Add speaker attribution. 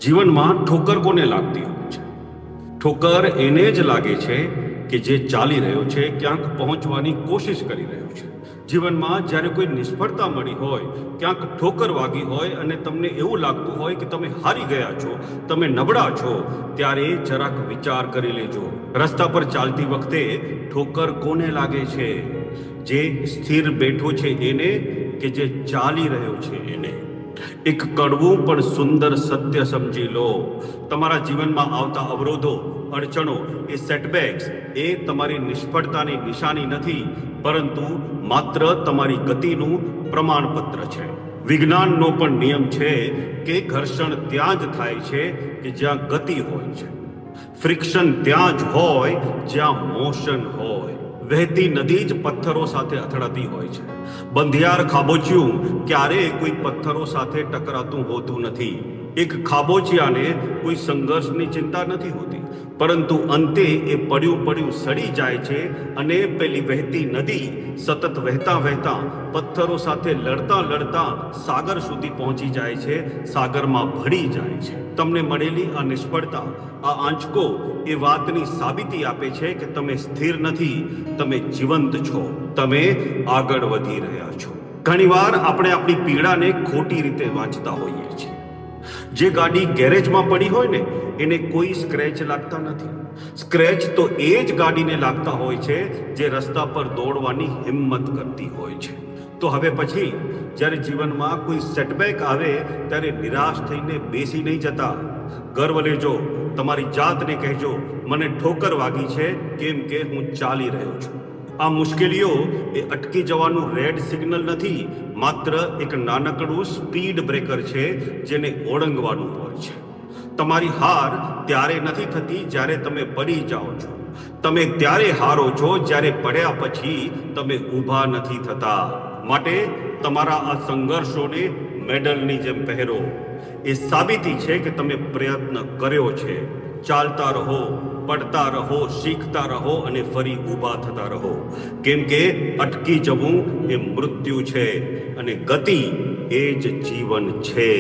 Speaker 1: જીવનમાં ઠોકર કોને લાગતી હોય છે? ઠોકર એને જ લાગે છે કે જે ચાલી રહ્યો છે, ક્યાંક પહોંચવાની કોશિશ કરી રહ્યો છે. જીવનમાં જ્યારે કોઈ નિષ્ફળતા મળી હોય, ક્યાંક ઠોકર વાગી હોય અને તમને એવું લાગતું હોય કે તમે હારી ગયા છો, તમે નબળા છો, ત્યારે જરાક વિચાર કરી લેજો. રસ્તા પર ચાલતી વખતે ઠોકર કોને લાગે છે? જે સ્થિર બેઠો છે એને, કે જે ચાલી રહ્યો છે એને? એક કડવું પણ સુંદર સત્ય સમજી લો. તમારા જીવનમાં આવતા અવરોધો, અડચણો, એ સેટબેક્સ, એ તમારી નિષ્ફળતાની નિશાની નથી, પરંતુ માત્ર તમારી ગતિનું પ્રમાણપત્ર છે. વિજ્ઞાનનો પણ નિયમ છે કે ઘર્ષણ ત્યાં જ થાય છે કે જ્યાં ગતિ હોય છે. ફ્રિક્શન ત્યાં જ હોય જ્યાં મોશન હોય. વહેતી નદી જ પથ્થરો સાથે અથડાતી હોય છે. બંધિયાર ખાબોચિયું ક્યારેય કોઈ પથ્થરો સાથે ટકરાતું હોતું નથી. એક ખાબોચિયાને કોઈ સંઘર્ષની ચિંતા નથી હોતી, પરંતુ અંતે એ પડ્યું સડી જાય છે અને પેલી વહેતી નદી સતત વહેતા વહેતા પથ્થરો સાથે લડતા સાગર સુધી પહોંચી જાય છે, સાગરમાં ભળી જાય છે. તમને મળેલી આ નિષ્ફળતા, આ આંચકો એ વાતની સાબિતી આપે છે કે તમે સ્થિર નથી, તમે જીવંત છો, તમે આગળ વધી રહ્યા છો. ઘણીવાર આપણે આપણી પીડાને ખોટી રીતે વાંચતા હોઈએ છીએ. જે ગાડી ગેરેજમાં પડી હોય ને, એને કોઈ સ્ક્રેચ લાગતા નથી. સ્ક્રેચ તો એ જ ગાડીને લાગતા હોય છે જે રસ્તા પર દોડવાની હિંમત કરતી હોય છે. તો હવે પછી જ્યારે જીવનમાં કોઈ સેટબેક આવે ત્યારે નિરાશ થઈને બેસી નહીં જતા. ગર્વ લેજો, તમારી જાતને કહેજો, મને ઠોકર વાગી છે કેમ કે હું ચાલી રહ્યો છું. આ મુશ્કેલીઓ એ અટકી જવાનું રેડ સિગ્નલ નથી, માત્ર એક નાનકડું સ્પીડ બ્રેકર છે જેને ઓળંગવાનું હોય છે. તમારી હાર ત્યારે નથી થતી જ્યારે તમે પડી જાઓ છો. તમે ત્યારે હારો છો જ્યારે પડ્યા પછી તમે ઊભા નથી થતા. માટે તમારા આ સંઘર્ષોને મેડલની જેમ પહેરો. એ સાબિતી છે કે તમે પ્રયત્ન કર્યો છે. ચાલતા રહો, પડતા રહો, શીખતા રહો અને ફરી ઊભા થતા રહો. કેમ કે અટકી જવું એ મૃત્યુ છે અને ગતિ એ જ જીવન છે.